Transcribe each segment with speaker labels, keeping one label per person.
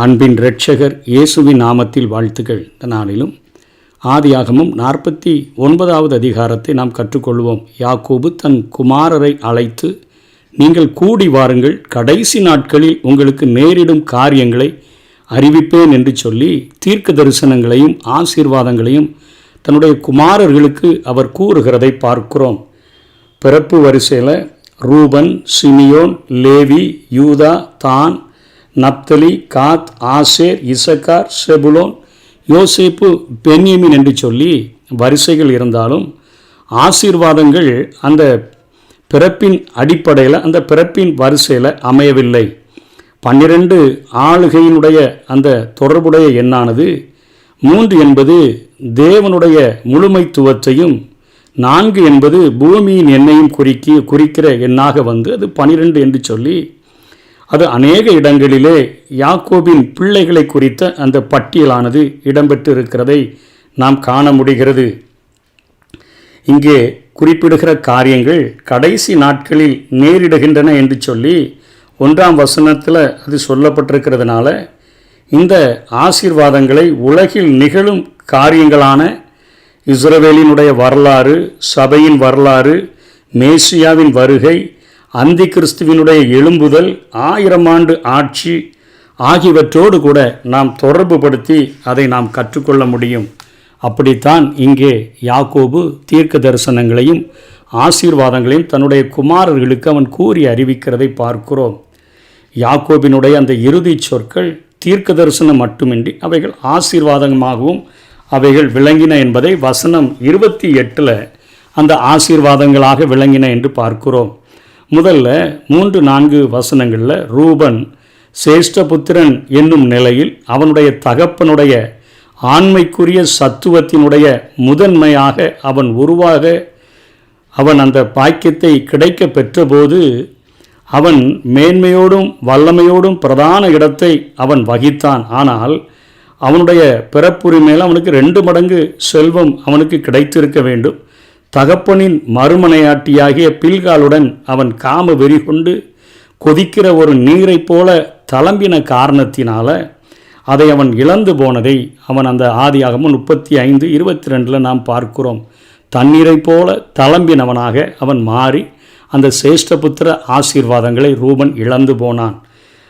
Speaker 1: அன்பின் இரட்சகர் இயேசுவின் நாமத்தில் வாழ்த்துக்கள். இந்த நாளிலும் ஆதியாகமம் 49வது அதிகாரத்தை நாம் கற்றுக்கொள்வோம். யாக்கோபு தன் குமாரரை அழைத்து, நீங்கள் கூடி வாருங்கள், கடைசி நாட்களில் உங்களுக்கு நேரிடும் காரியங்களை அறிவிப்பேன் என்று சொல்லி தீர்க்க தரிசனங்களையும் ஆசீர்வாதங்களையும் தன்னுடைய குமாரர்களுக்கு அவர் கூறுகிறதை பார்க்கிறோம். பிறப்பு வரிசையில் ரூபன், சிமியோன், லேவி, யூதா, தான், நப்தலி, காத், ஆசேர், இசக்கார், செபுலோன், யோசேப்பு, பென்யமீன் என்று சொல்லி வரிசைகள் இருந்தாலும் ஆசீர்வாதங்கள் அந்த பிறப்பின் அடிப்படையில் அந்த பிறப்பின் வரிசையில் அமையவில்லை. 12 ஆளுகையினுடைய அந்த தொடர்புடைய எண்ணானது 3 என்பது தேவனுடைய முழுமைத்துவத்தையும் 4 என்பது பூமியின் எண்ணையும் குறிக்கிற எண்ணாக வந்து அது 12 என்று சொல்லி அது அநேக இடங்களிலே யாக்கோபின் பிள்ளைகளை குறித்த அந்த பட்டியலானது இடம்பெற்று இருக்கிறதை நாம் காண முடிகிறது. இங்கே குறிப்பிடுகிற காரியங்கள் கடைசி நாட்களில் நேரிடுகின்றன என்று சொல்லி 1ஆம் வசனத்தில் அது சொல்லப்பட்டிருக்கிறதுனால இந்த ஆசீர்வாதங்களை உலகில் நிகழும் காரியங்களான இஸ்ரவேலினுடைய வரலாறு, சபையின் வரலாறு, மேசியாவின் வருகை, அந்தி கிறிஸ்துவினுடைய எழும்புதல், 1000 ஆண்டு ஆட்சி ஆகியவற்றோடு கூட நாம் தொடர்பு படுத்தி அதை நாம் கற்றுக்கொள்ள முடியும். அப்படித்தான் இங்கே யாக்கோபு தீர்க்க தரிசனங்களையும் ஆசீர்வாதங்களையும் தன்னுடைய குமாரர்களுக்கு அவன் கூறி அறிவிக்கிறதை பார்க்கிறோம். யாக்கோபினுடைய அந்த இறுதி சொற்கள் தீர்க்க தரிசனம் மட்டுமின்றி அவைகள் ஆசீர்வாதமாகவும் அவைகள் விளங்கின என்பதை வசனம் 28 அந்த ஆசீர்வாதங்களாக விளங்கின என்று பார்க்கிறோம். முதல்ல 3-4 வசனங்களில் ரூபன் சேஷ்டபுத்திரன் என்னும் நிலையில் அவனுடைய தகப்பனுடைய ஆண்மைக்குரிய சத்துவத்தினுடைய முதன்மையாக அவன் உருவாக அவன் அந்த பாக்கியத்தை கிடைக்க பெற்றபோது அவன் மேன்மையோடும் வல்லமையோடும் பிரதான இடத்தை அவன் வகித்தான். ஆனால் அவனுடைய பிறப்புரிமையில் அவனுக்கு 2 மடங்கு செல்வம் அவனுக்கு கிடைத்திருக்க வேண்டும். தகப்பனின் மறுமனையாட்டியாகிய பில்காலுடன் அவன் காம வெறி கொண்டு கொதிக்கிற ஒரு நீரை போல தளம்பின காரணத்தினால அதை அவன் இழந்து போனதை அவன் அந்த ஆதியாகமம் 35:22 நாம் பார்க்கிறோம். தண்ணீரை போல தளம்பினவனாக அவன் மாறி அந்த சேஷ்டபுத்திர ஆசீர்வாதங்களை ரூபன் இழந்து போனான்.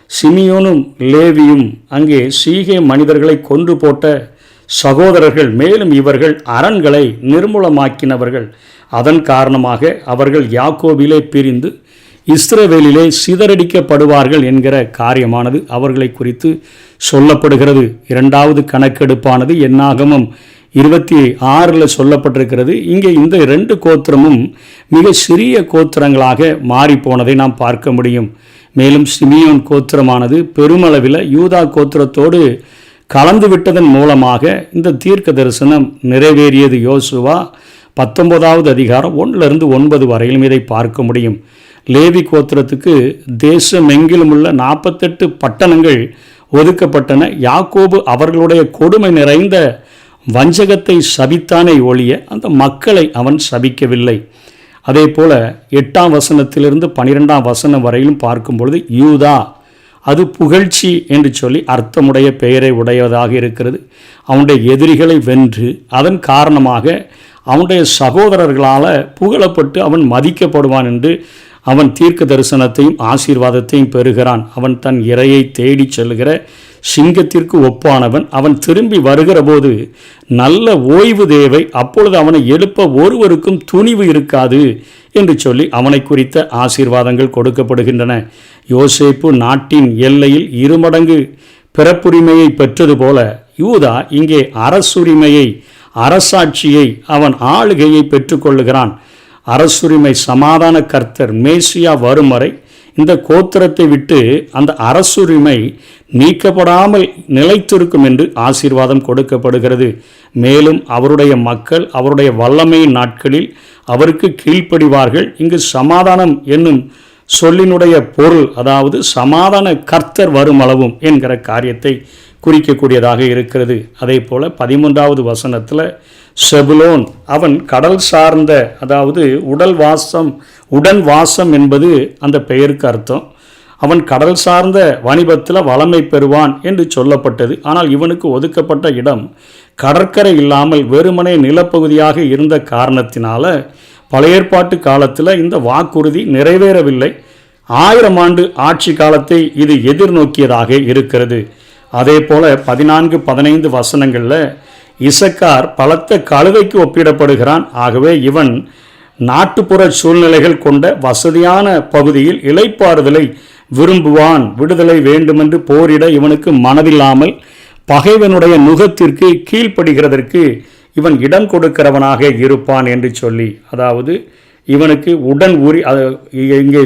Speaker 1: சிமியோனும் லேவியும் அங்கே சீகே மனிதர்களை கொன்று போட்ட சகோதரர்கள், மேலும் இவர்கள் அரண்களை நிர்மூலமாக்கினவர்கள். அதன் காரணமாக அவர்கள் யாக்கோபிலே பிரிந்து இஸ்ரவேலிலே சிதறடிக்கப்படுவார்கள் என்கிற காரியமானது அவர்களை குறித்து சொல்லப்படுகிறது. 2வது கணக்கெடுப்பானது என்னாகமம் 26 சொல்லப்பட்டிருக்கிறது. இங்கே இந்த 2 கோத்திரமும் மிக சிறிய கோத்திரங்களாக மாறிப்போனதை நாம் பார்க்க முடியும். மேலும் சிமியோன் கோத்திரமானது பெருமளவில் யூதா கோத்திரத்தோடு கலந்து விட்டதன் மூலமாக இந்த தீர்க்க தரிசனம் நிறைவேறியது. யோசுவா 19வது அதிகாரம் 1-9 வரையிலும் இதை பார்க்க முடியும். லேவி கோத்திரத்துக்கு தேசமெங்கிலும் உள்ள 48 பட்டணங்கள் ஒதுக்கப்பட்டன. யாக்கோபு அவர்களுடைய கொடுமை நிறைந்த வஞ்சகத்தை சபித்தானே ஒழிய அந்த மக்களை அவன் சபிக்கவில்லை. அதே போல 8ஆம் வசனத்திலிருந்து 12ஆம் வசனம் வரையிலும் பார்க்கும் பொழுது யூதா அது புகழ்ச்சி என்று சொல்லி அர்த்தமுடைய பெயரை உடையதாக இருக்கிறது. அவனுடைய எதிரிகளை வென்று அதன் காரணமாக அவனுடைய சகோதரர்களால் புகழப்பட்டு அவன் மதிக்கப்படுவான் என்று அவன் தீர்க்க தரிசனத்தையும் ஆசீர்வாதத்தையும் பெறுகிறான். அவன் தன் இரையை தேடி செல்கிற சிங்கத்திற்கு ஒப்பானவன். அவன் திரும்பி வருகிற போது நல்ல ஓய்வு தேவை, அப்பொழுது அவனை எழுப்ப ஒருவருக்கும் துணிவு இருக்காது என்று சொல்லி அவனை குறித்த ஆசீர்வாதங்கள் கொடுக்கப்படுகின்றன. யோசேப்பு நாட்டின் எல்லையில் 2 மடங்கு பிறப்புரிமையை பெற்றது போல யூதா இங்கே அரசுரிமையை, அரசாட்சியை, அவன் ஆளுகையை பெற்றுக்கொள்ளுகிறான். அரசுரிமை சமாதான கர்த்தர் மேசியா வரும் வரை இந்த கோத்திரத்தை விட்டு அந்த அரசுரிமை நீக்கப்படாமல் நிலைத்திருக்கும் என்று ஆசீர்வாதம் கொடுக்கப்படுகிறது. மேலும் அவருடைய மக்கள் அவருடைய வல்லமையின் நாட்களில் அவருக்கு கீழ்ப்படிவார்கள். இங்கு சமாதானம் என்னும் சொல்லினுடைய பொருள், அதாவது சமாதான கர்த்தர் வரும் அளவும் என்கிற காரியத்தை குறிக்கக்கூடியதாக இருக்கிறது. அதே போல் 13வது வசனத்தில் செபுலோன் அவன் கடல் சார்ந்த, அதாவது உடன் வாசம் என்பது அந்த பெயருக்கு அர்த்தம். அவன் கடல் சார்ந்த வணிபத்தில் வளமை பெறுவான் என்று சொல்லப்பட்டது. ஆனால் இவனுக்கு ஒதுக்கப்பட்ட இடம் கடற்கரை இல்லாமல் வெறுமனே நிலப்பகுதியாக இருந்த காரணத்தினால பழைய ஏற்பாட்டு காலத்தில் இந்த வாக்குறுதி நிறைவேறவில்லை. 1000 ஆண்டு ஆட்சி காலத்தை இது எதிர்நோக்கியதாக இருக்கிறது. அதே போல 14-15 வசனங்களில் இசக்கார் பலத்த கழுதைக்கு ஒப்பிடப்படுகிறான். ஆகவே இவன் நாட்டுப்புற சூழ்நிலைகள் கொண்ட வசதியான பகுதியில் இளைப்பாறுதலை விரும்புவான். விடுதலை வேண்டுமென்று போரிட இவனுக்கு மனதில்லாமல் பகைவனுடைய நுகத்திற்கு கீழ்ப்படுகிறதற்கு இவன் இடம் கொடுக்கிறவனாக இருப்பான் என்று சொல்லி, அதாவது இவனுக்கு உடன் இங்கே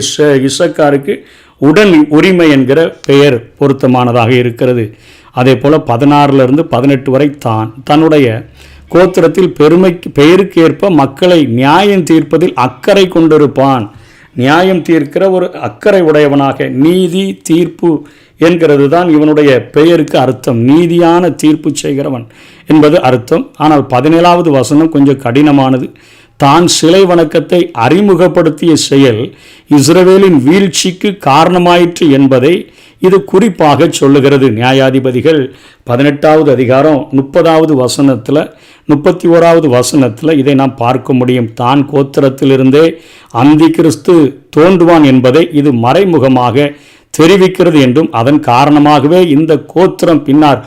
Speaker 1: இசக்காருக்கு உடன் உரிமை என்கிற பெயர் பொருத்தமானதாக இருக்கிறது. அதே போல் 16-18 வரை தன்னுடைய கோத்திரத்தில் பெயருக்கு ஏற்ப மக்களை நியாயம் தீர்ப்பதில் அக்கறை கொண்டிருப்பான். நியாயம் தீர்க்கிற ஒரு அக்கறை உடையவனாக, நீதி தீர்ப்பு என்கிறது தான் இவனுடைய பெயருக்கு அர்த்தம். நீதியான தீர்ப்பு செய்கிறவன் என்பது அர்த்தம். ஆனால் 17வது வசனம் கொஞ்சம் கடினமானது. தான் சிலை வணக்கத்தை அறிமுகப்படுத்திய செயல் இஸ்ரவேலின் வீழ்ச்சிக்கு காரணமாயிற்று என்பதை இது குறிப்பாக சொல்லுகிறது. நியாயாதிபதிகள் 18வது அதிகாரம் 30வது வசனத்தில் 31வது வசனத்தில் இதை நாம் பார்க்க முடியும். தான் கோத்திரத்திலிருந்தே அந்தி கிறிஸ்து தோன்றுவான் என்பதை இது மறைமுகமாக தெரிவிக்கிறது என்றும் அதன் காரணமாகவே இந்த கோத்திரம் பின்னர்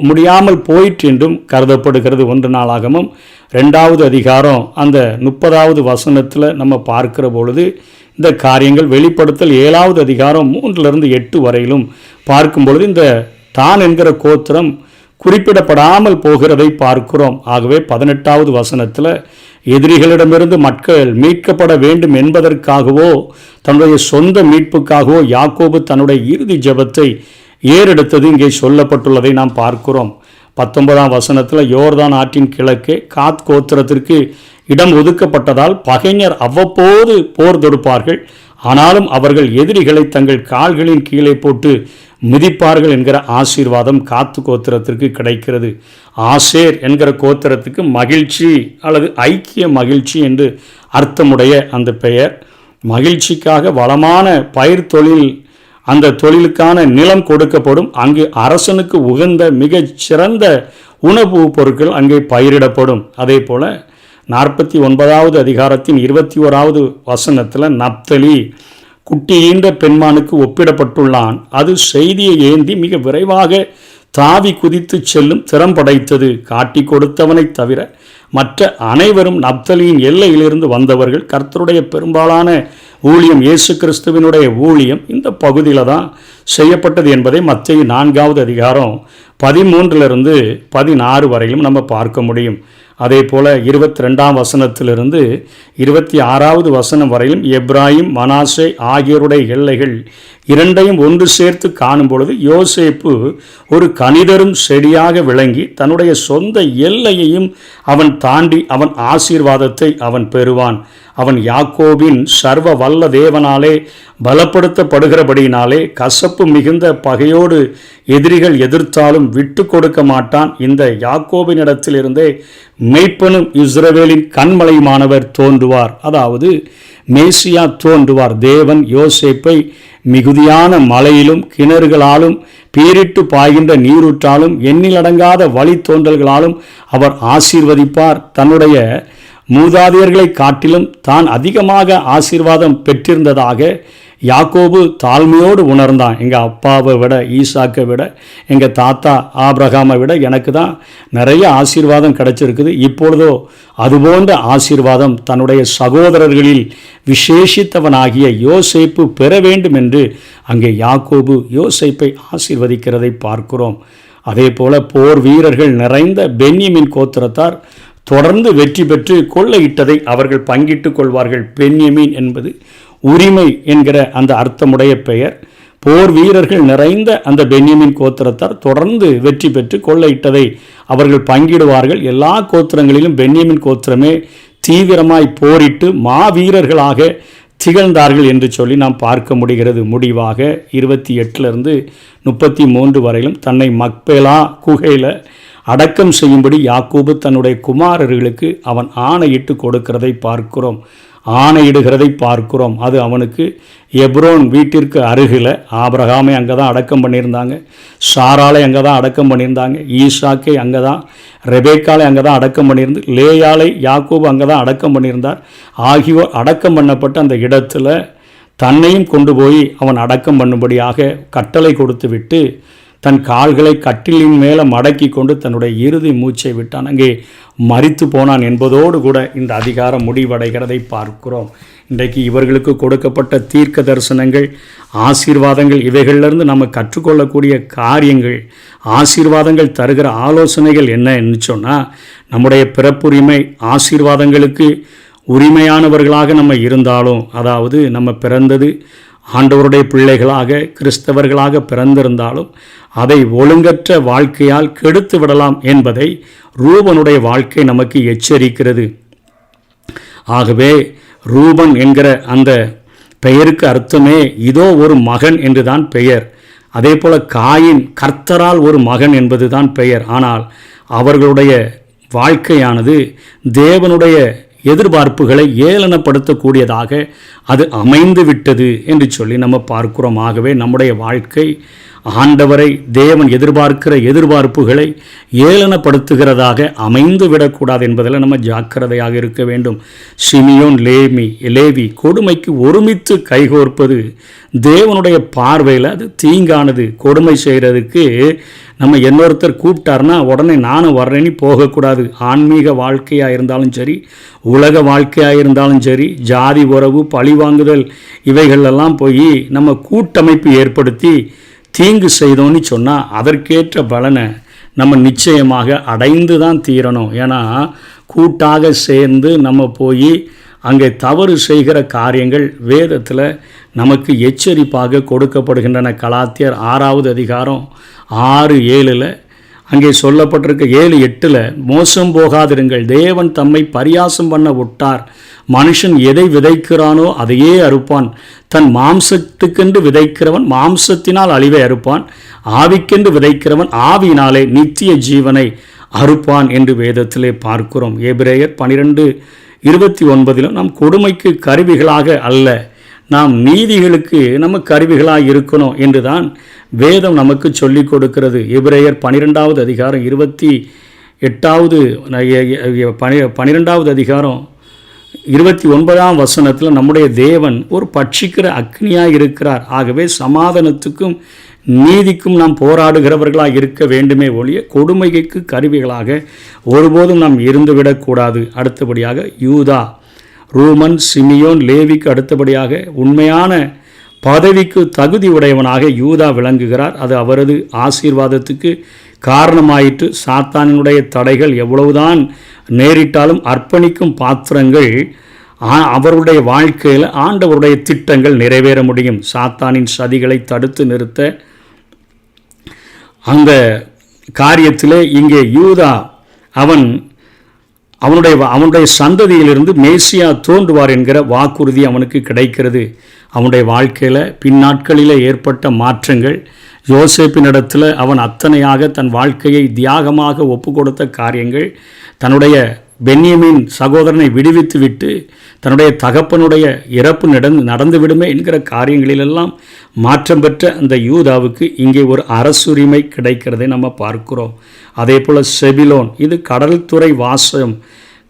Speaker 1: முடியாமல் போயிற்று என்றும் கருதப்படுகிறது. 1 நாளாகமும் 2வது அதிகாரம் அந்த 30வது வசனத்தில் நம்ம பார்க்கிற பொழுது இந்த காரியங்கள் வெளிப்படுத்தல் 7வது அதிகாரம் 3-8 வரையிலும் பார்க்கும் பொழுது இந்த தான் என்கிற கோத்திரம் குறிப்பிடப்படாமல் போகிறதை பார்க்கிறோம். ஆகவே 18வது வசனத்தில் எதிரிகளிடமிருந்து மக்கள் மீட்கப்பட வேண்டும் என்பதற்காகவோ தன்னுடைய சொந்த மீட்புக்காகவோ யாக்கோபு தன்னுடைய இறுதி ஜெபத்தை ஏறெடுத்தது இங்கே சொல்லப்பட்டுள்ளதை நாம் பார்க்கிறோம். 19ஆம் வசனத்தில் யோர்தான் ஆற்றின் கிழக்கே காத் கோத்திரத்திற்கு இடம் ஒதுக்கப்பட்டதால் பகைஞர் அவ்வப்போது போர் தொடுப்பார்கள். ஆனாலும் அவர்கள் எதிரிகளை தங்கள் கால்களின் கீழே போட்டு மிதிப்பார்கள் என்கிற ஆசீர்வாதம் காத்து கோத்திரத்திற்கு கிடைக்கிறது. ஆசேர் என்கிற கோத்திரத்துக்கு மகிழ்ச்சி அல்லது ஐக்கிய மகிழ்ச்சி என்று அர்த்தமுடைய அந்த பெயர். மகிழ்ச்சிக்காக வளமான பயிர் தொழில், அந்த தொழிலுக்கான நிலம் கொடுக்கப்படும். அங்கு அரசனுக்கு உகந்த மிகச் சிறந்த உணவுப் பொருட்கள் அங்கே பயிரிடப்படும். அதே போல் 49வது அதிகாரத்தின் 21வது வசனத்தில் நப்தலி குட்டியீன்ற பெண்மானுக்கு ஒப்பிடப்பட்டுள்ளான். அது செய்தியை ஏந்தி மிக விரைவாக தாவி குதித்து செல்லும் திறம் படைத்தது. காட்டி கொடுத்தவனை தவிர மற்ற அனைவரும் நப்தலியின் எல்லையிலிருந்து வந்தவர்கள். கர்த்தருடைய பெரும்பாலான ஊழியம், இயேசு கிறிஸ்துவினுடைய ஊழியம் இந்த பகுதியில் தான் செய்யப்பட்டது என்பதை மத்தேயு 4வது அதிகாரம் 13-16 வரையிலும் நம்ம பார்க்க முடியும். அதே போல் 22ஆம் வசனத்திலிருந்து 26வது வசனம் வரையிலும் எப்ராயிம் மனாசே ஆகியோருடைய எல்லைகள் இரண்டையும் ஒன்று சேர்த்து காணும் பொழுது யோசேப்பு ஒரு கனிதரும் செடியாக விளங்கி தன்னுடைய சொந்த எல்லையையும் அவன் தாண்டி அவன் ஆசீர்வாதத்தை அவன் பெறுவான். அவன் யாக்கோபின் சர்வ வல்ல தேவனாலே பலப்படுத்தப்படுகிறபடியினாலே கசப்பு மிகுந்த பகையோடு எதிரிகள் எதிர்த்தாலும் விட்டு கொடுக்க மாட்டான். இந்த யாக்கோபினிடத்திலிருந்தே மெய்ப்பனும் இஸ்ரவேலின் கண்மலையுமானவர் தோன்றுவார். அதாவது மேசியா தோன்றுவார். தேவன் யோசேப்பை மிகுதியான மலையிலும் கிணறுகளாலும் பீரிட்டு பாய்கின்ற நீரூற்றாலும் எண்ணிலடங்காத வழி தோன்றல்களாலும் அவர் ஆசீர்வதிப்பார். தன்னுடைய மூதாதையர்களை காட்டிலும் தான் அதிகமாக ஆசீர்வாதம் பெற்றிருந்ததாக யாக்கோபு தாழ்மையோடு உணர்ந்தான். எங்கள் அப்பாவை விட, ஈசாக்கை விட, எங்கள் தாத்தா ஆபிரகாமை விட எனக்கு தான் நிறைய ஆசீர்வாதம் கிடைச்சிருக்குது. இப்பொழுதோ அதுபோன்ற ஆசீர்வாதம் தன்னுடைய சகோதரர்களில் விசேஷித்தவனாகிய யோசேப்பு பெற வேண்டும் என்று அங்கே யாக்கோபு யோசேப்பை ஆசீர்வதிக்கிறதை பார்க்கிறோம். அதே போல போர் வீரர்கள் நிறைந்த பென்யமின் கோத்திரத்தார் தொடர்ந்து வெற்றி பெற்று கொள்ளையிட்டதை அவர்கள் பங்கிட்டுக் கொள்வார்கள். பென்யமீன் என்பது உரிமை என்கிற அந்த அர்த்தமுடைய பெயர். போர் வீரர்கள் நிறைந்த அந்த பென்யமின் கோத்திரத்தார் தொடர்ந்து வெற்றி பெற்று கொள்ளையிட்டதை அவர்கள் பங்கிடுவார்கள். எல்லா கோத்திரங்களிலும் பென்யமின் கோத்திரமே தீவிரமாய் போரிட்டு மாவீரர்களாக திகழ்ந்தார்கள் என்று சொல்லி நாம் பார்க்க முடிகிறது. முடிவாக 28-33 வரையிலும் தன்னை மக்பேலா குகையில் அடக்கம் செய்யும்படி யாக்கோபு தன்னுடைய குமாரர்களுக்கு அவன் ஆணையிட்டு கொடுக்கிறதை பார்க்கிறோம். ஆணையிடுகிறதை பார்க்கிறோம். அது அவனுக்கு எப்ரோன் வீட்டிற்கு அருகில் ஆபிரகாமை அங்கே தான் அடக்கம் பண்ணியிருந்தாங்க, சாராலை அங்கே தான் அடக்கம் பண்ணியிருந்தாங்க, ஈசாக்கை அங்கே தான், ரெபேக்காலை அங்கே தான் அடக்கம் பண்ணியிருந்து, லேயாலை யாக்கோபு அங்கே தான் அடக்கம் பண்ணியிருந்தார். ஆகியோர் அடக்கம் பண்ணப்பட்ட அந்த இடத்துல தன்னையும் கொண்டு போய் அவன் அடக்கம் பண்ணும்படியாக கட்டளை கொடுத்து விட்டு தன் கால்களை கட்டிலின் மேலே மடக்கி கொண்டு தன்னுடைய இறுதி மூச்சை விட்டான், அங்கே மரித்து போனான் என்பதோடு கூட இந்த அதிகாரம் முடிவடைகிறதை பார்க்கிறோம். இன்றைக்கு இவர்களுக்கு கொடுக்கப்பட்ட தீர்க்க தரிசனங்கள், ஆசீர்வாதங்கள், இவைகளிலிருந்து நம்ம கற்றுக்கொள்ளக்கூடிய காரியங்கள், ஆசீர்வாதங்கள் தருகிற ஆலோசனைகள் என்னன்னு சொன்னால், நம்முடைய பிறப்புரிமை ஆசீர்வாதங்களுக்கு உரிமையானவர்களாக நம்ம இருந்தாலும், அதாவது நம்ம பிறந்தது ஆண்டவருடைய பிள்ளைகளாக கிறிஸ்தவர்களாக பிறந்திருந்தாலும் அதை ஒழுங்கற்ற வாழ்க்கையால் கெடுத்து விடலாம் என்பதை ரூபனுடைய வாழ்க்கை நமக்கு எச்சரிக்கிறது. ஆகவே ரூபன் என்கிற அந்த பெயருக்கு அர்த்தமே இதோ ஒரு மகன் என்றுதான் பெயர். அதே போல காயின் கர்த்தரால் ஒரு மகன் என்பதுதான் பெயர். ஆனால் அவர்களுடைய வாழ்க்கையானது தேவனுடைய எதிர்பார்ப்புகளை ஏளனப்படுத்தக்கூடியதாக அது அமைந்து விட்டது என்று சொல்லி நம்ம பார்க்கிறோம். ஆகவே நம்முடைய வாழ்க்கை ஆண்டவரை தேவன் எதிர்பார்க்கிற எதிர்பார்ப்புகளை ஏளனப்படுத்துகிறதாக அமைந்து விடக்கூடாது என்பதில் நம்ம ஜாக்கிரதையாக இருக்க வேண்டும். சிமியோன் லேவி கொடுமைக்கு ஒருமித்து கைகோர்ப்பது தேவனுடைய பார்வையில் அது தீங்கானது. கொடுமை செய்கிறதுக்கு நம்ம இன்னொருத்தர் கூப்பிட்டார்னா உடனே நானும் வர்றேன்னு போகக்கூடாது. ஆன்மீக வாழ்க்கையாக இருந்தாலும் சரி, உலக வாழ்க்கையாக இருந்தாலும் சரி, ஜாதி உறவு பழிவாங்குதல் இவைகளெல்லாம் போய் நம்ம கூட்டமைப்பு ஏற்படுத்தி தீங்கு செய்தோன்னு சொன்னால் அதற்கேற்ற பலனை நம்ம நிச்சயமாக அடைந்து தான் தீரணும். ஏன்னா கூட்டாக சேர்ந்து நம்ம போய் அங்கே தவறு செய்கிற காரியங்கள் வேதத்தில் நமக்கு எச்சரிப்பாக கொடுக்கப்படுகின்றன. கலாத்தியர் 6வது அதிகாரம் 6-7 அங்கே சொல்லப்பட்டிருக்க 7-8 மோசம் போகாதிருங்கள், தேவன் தம்மை பரியாசம் பண்ண விட்டார். மனுஷன் எதை விதைக்கிறானோ அதையே அறுப்பான். தன் மாம்சத்துக்கென்று விதைக்கிறவன் மாம்சத்தினால் அழிவை அறுப்பான், ஆவிக்கென்று விதைக்கிறவன் ஆவியினாலே நித்திய ஜீவனை அறுப்பான் என்று வேதத்திலே பார்க்கிறோம். எபிரேயர் 12:29 நாம் கொடுமைக்கு கருவிகளாக அல்ல, நாம் நீதிகளுக்கு நம்ம கருவிகளாக இருக்கணும் என்று தான் வேதம் நமக்கு சொல்லிக் கொடுக்கிறது. எபிரேயர் 12வது அதிகாரம் 12வது அதிகாரம் 29ஆம் வசனத்தில் நம்முடைய தேவன் ஒரு பட்சிக்கிற அக்னியாக இருக்கிறார். ஆகவே சமாதானத்துக்கும் நீதிக்கும் நாம் போராடுகிறவர்களாக இருக்க வேண்டுமே ஒழிய கொடுமைக்கு கருவிகளாக ஒருபோதும் நாம் இருந்துவிடக்கூடாது. அடுத்தபடியாக யூதா, ரூமன், சிமியோன், லேவிக்கு அடுத்தபடியாக உண்மையான பதவிக்கு தகுதி உடையவனாக யூதா விளங்குகிறார். அது அவரது ஆசீர்வாதத்துக்கு காரணமாயிற்று. சாத்தானினுடைய தடைகள் எவ்வளவுதான் நேரிட்டாலும் அர்ப்பணிக்கும் பாத்திரங்கள் அவருடைய வாழ்க்கையில் ஆண்டவருடைய திட்டங்கள் நிறைவேற முடியும். சாத்தானின் சதிகளை தடுத்து நிறுத்த அந்த காரியத்திலே இங்கே யூதா அவனுடைய சந்ததியிலிருந்து மேசியா தோன்றுவார் என்கிற வாக்குறுதி அவனுக்கு கிடைக்கிறது. அவனுடைய வாழ்க்கையில் பின்னாட்களில் ஏற்பட்ட மாற்றங்கள், யோசேப்பினிடத்தில் அவன் அத்தனையாக தன் வாழ்க்கையை தியாகமாக ஒப்பு கொடுத்த காரியங்கள், தன்னுடைய பென்யமீன் சகோதரனை விடுவித்து விட்டு தன்னுடைய தகப்பனுடைய இறப்பு நடந்துவிடுமே என்கிற காரியங்களிலெல்லாம் மாற்றம் பெற்ற அந்த யூதாவுக்கு இங்கே ஒரு அரசுரிமை கிடைக்கிறதை நம்ம பார்க்கிறோம். அதே போல் செபிலோன், இது கடல்துறை வாசம்,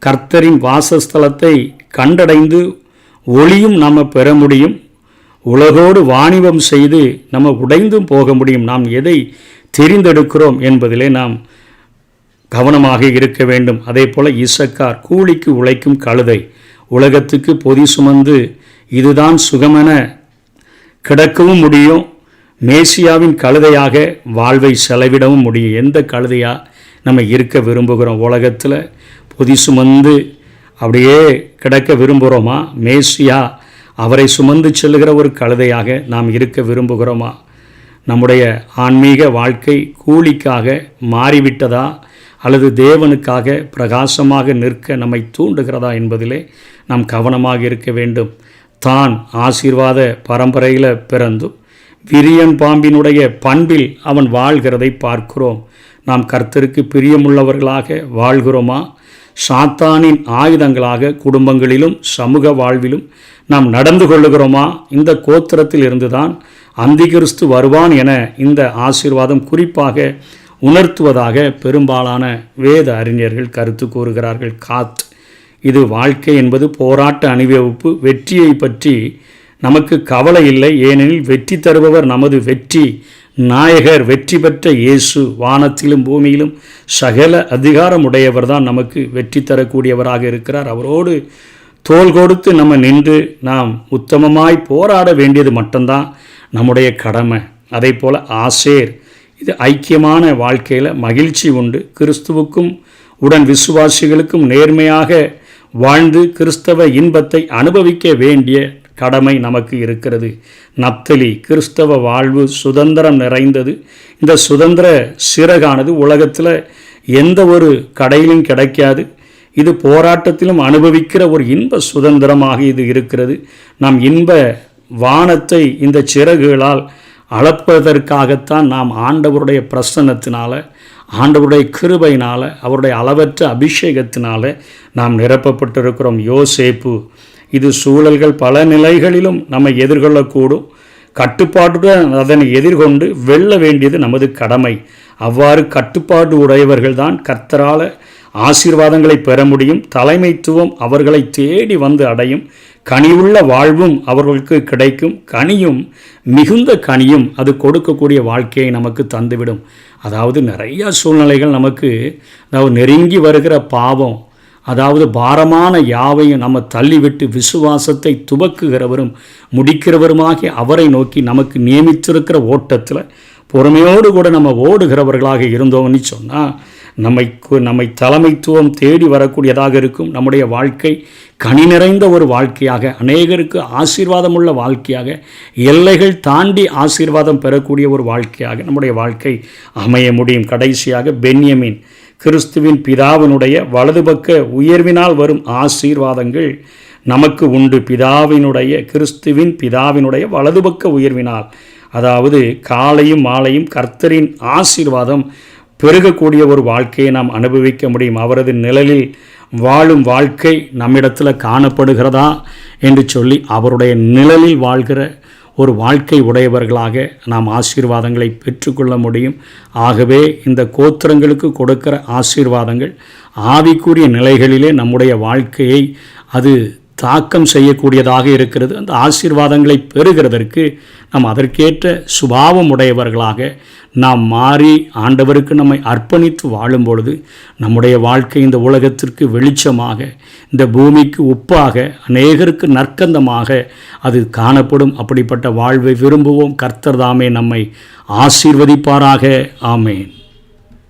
Speaker 1: கர்த்தரின் வாசஸ்தலத்தை கண்டடைந்து ஒளியும் நாம் பெற முடியும். உலகோடு வாணிபம் செய்து நம்ம உடைந்தும் போக முடியும். நாம் எதை தெரிந்தெடுக்கிறோம் என்பதிலே நாம் கவனமாக இருக்க வேண்டும். அதே போல் இசக்கார், கூலிக்கு உழைக்கும் கழுதை, உலகத்துக்கு பொதி சுமந்து இதுதான் சுகமென கிடக்கவும் முடியும், மேசியாவின் கழுதையாக வாழ்வை செலவிடவும் முடியும். எந்த கழுதையாக நம்ம இருக்க விரும்புகிறோம்? உலகத்தில் பொதி சுமந்து அப்படியே கிடக்க விரும்புகிறோமா? மேசியா அவரை சுமந்து செல்லுகிற ஒரு கழுதையாக நாம் இருக்க விரும்புகிறோமா? நம்முடைய ஆன்மீக வாழ்க்கை கூலிக்காக மாறிவிட்டதா அல்லது தேவனுக்காக பிரகாசமாக நிற்க நம்மை தூண்டுகிறதா என்பதிலே நாம் கவனமாக இருக்க வேண்டும். தான் ஆசீர்வாத பரம்பரையில் பிறந்தும் விரியன் பாம்பினுடைய பண்பில் அவன் வாழ்கிறதை பார்க்கிறோம். நாம் கர்த்தருக்கு பிரியமுள்ளவர்களாக வாழ்கிறோமா? சாத்தானின் ஆயுதங்களாக குடும்பங்களிலும் சமூக வாழ்விலும் நாம் நடந்து கொள்ளுகிறோமா? இந்த கோத்திரத்தில் இருந்துதான் அந்திகிறிஸ்து வருவான் என இந்த ஆசீர்வாதம் குறிப்பாக உணர்த்துவதாக பெரும்பாலான வேத அறிஞர்கள் கருத்து கூறுகிறார்கள். இது வாழ்க்கை என்பது போராட்ட அனுபவிப்பு. வெற்றியை பற்றி நமக்கு கவலை இல்லை, ஏனெனில் வெற்றி தருபவர் நமது வெற்றி நாயகர், வெற்றி பெற்ற இயேசு. வானத்திலும் பூமியிலும் சகல அதிகாரமுடையவர் தான் நமக்கு வெற்றி தரக்கூடியவராக இருக்கிறார். அவரோடு தோள் கொடுத்து நம்ம நின்று நாம் உத்தமமாய் போராட வேண்டியது மட்டும்தான் நம்முடைய கடமை. அதே போல் ஆசேர், இது ஐக்கியமான வாழ்க்கையில் மகிழ்ச்சி உண்டு. கிறிஸ்துவுக்கும் உடன் விசுவாசிகளுக்கும் நேர்மையாக வாழ்ந்து கிறிஸ்தவ இன்பத்தை அனுபவிக்க வேண்டிய கடமை நமக்கு இருக்கிறது. நப்தலி, கிறிஸ்தவ வாழ்வு சுதந்திரம் நிறைந்தது. இந்த சுதந்திர சிறகானது உலகத்தில் எந்த ஒரு கடையிலும் கிடைக்காது. இது போராட்டத்திலும் அனுபவிக்கிற ஒரு இன்ப சுதந்திரமாக இது இருக்கிறது. நாம் இன்ப வானத்தை இந்த சிறகுகளால் அளப்பதற்காகத்தான் நாம் ஆண்டவருடைய பிரசன்னத்தினால, ஆண்டவருடைய கிருபையினால், அவருடைய அளவற்ற அபிஷேகத்தினால் நாம் நிரப்பப்பட்டிருக்கிறோம். யோசேப்பு, இது சூழல்கள் பல நிலைகளிலும் நம்மை எதிர்கொள்ளக்கூடும். கட்டுப்பாட்டுடன் அதனை எதிர்கொண்டு வெல்ல வேண்டியது நமது கடமை. அவ்வாறு கட்டுப்பாடு உடையவர்கள்தான் கர்த்தரால் ஆசீர்வாதங்களை பெற முடியும். தலைமைத்துவம் அவர்களை தேடி வந்து அடையும். கனிவுள்ள வாழ்வும் அவர்களுக்கு கிடைக்கும். கனியும், மிகுந்த கனியும் அது கொடுக்கக்கூடிய வாழ்க்கையை நமக்கு தந்துவிடும். அதாவது நிறைய சூழ்நிலைகள் நமக்கு, அதாவது நெருங்கி வருகிற பாவம், அதாவது பாரமான யாவையும் நம்ம தள்ளிவிட்டு விசுவாசத்தை துவக்குகிறவரும் முடிக்கிறவருமாகி அவரை நோக்கி நமக்கு நியமித்திருக்கிற ஓட்டத்தில் பொறுமையோடு கூட நம்ம ஓடுகிறவர்களாக இருந்தோம்னு சொன்னால் நம்மை தலைமைத்துவம் தேடி வரக்கூடியதாக இருக்கும். நம்முடைய வாழ்க்கை கனி நிறைந்த ஒரு வாழ்க்கையாக, அநேகருக்கு ஆசீர்வாதமுள்ள வாழ்க்கையாக, எல்லைகள் தாண்டி ஆசீர்வாதம் பெறக்கூடிய ஒரு வாழ்க்கையாக நம்முடைய வாழ்க்கை அமைய முடியும். கடைசியாக பென்யமீன், கிறிஸ்துவின் பிதாவினுடைய வலதுபக்க உயர்வினால் வரும் ஆசீர்வாதங்கள் நமக்கு உண்டு. கிறிஸ்துவின் பிதாவினுடைய வலதுபக்க உயர்வினால், அதாவது காலையும் மாலையும் கர்த்தரின் ஆசீர்வாதம் பெருகக்கூடிய ஒரு வாழ்க்கையை நாம் அனுபவிக்க முடியும். அவரது நிழலில் வாழும் வாழ்க்கை நம்மிடத்தில் காணப்படுகிறதா என்று சொல்லி அவருடைய நிழலில் வாழ்கிற ஒரு வாழ்க்கை உடையவர்களாக நாம் ஆசீர்வாதங்களை பெற்றுக்கொள்ள முடியும். ஆகவே இந்த கோத்திரங்களுக்கு கொடுக்கிற ஆசீர்வாதங்கள் ஆவிக்குரிய நிலைகளிலே நம்முடைய வாழ்க்கையை அது தாக்கம் செய்யக்கூடியதாக இருக்கிறது. அந்த ஆசீர்வாதங்களை பெறுகிறதற்கு நாம் அதற்கேற்ற சுபாவம் உடையவர்களாக நாம் மாறி ஆண்டவருக்கு நம்மை அர்ப்பணித்து வாழும் பொழுது நம்முடைய வாழ்க்கை இந்த உலகத்திற்கு வெளிச்சமாக, இந்த பூமிக்கு உப்பாக, அநேகருக்கு நற்கந்தமாக அது காணப்படும். அப்படிப்பட்ட வாழ்வை விரும்புவோம். கர்த்தர் தாமே நம்மை ஆசீர்வதிப்பாராக. ஆமேன்.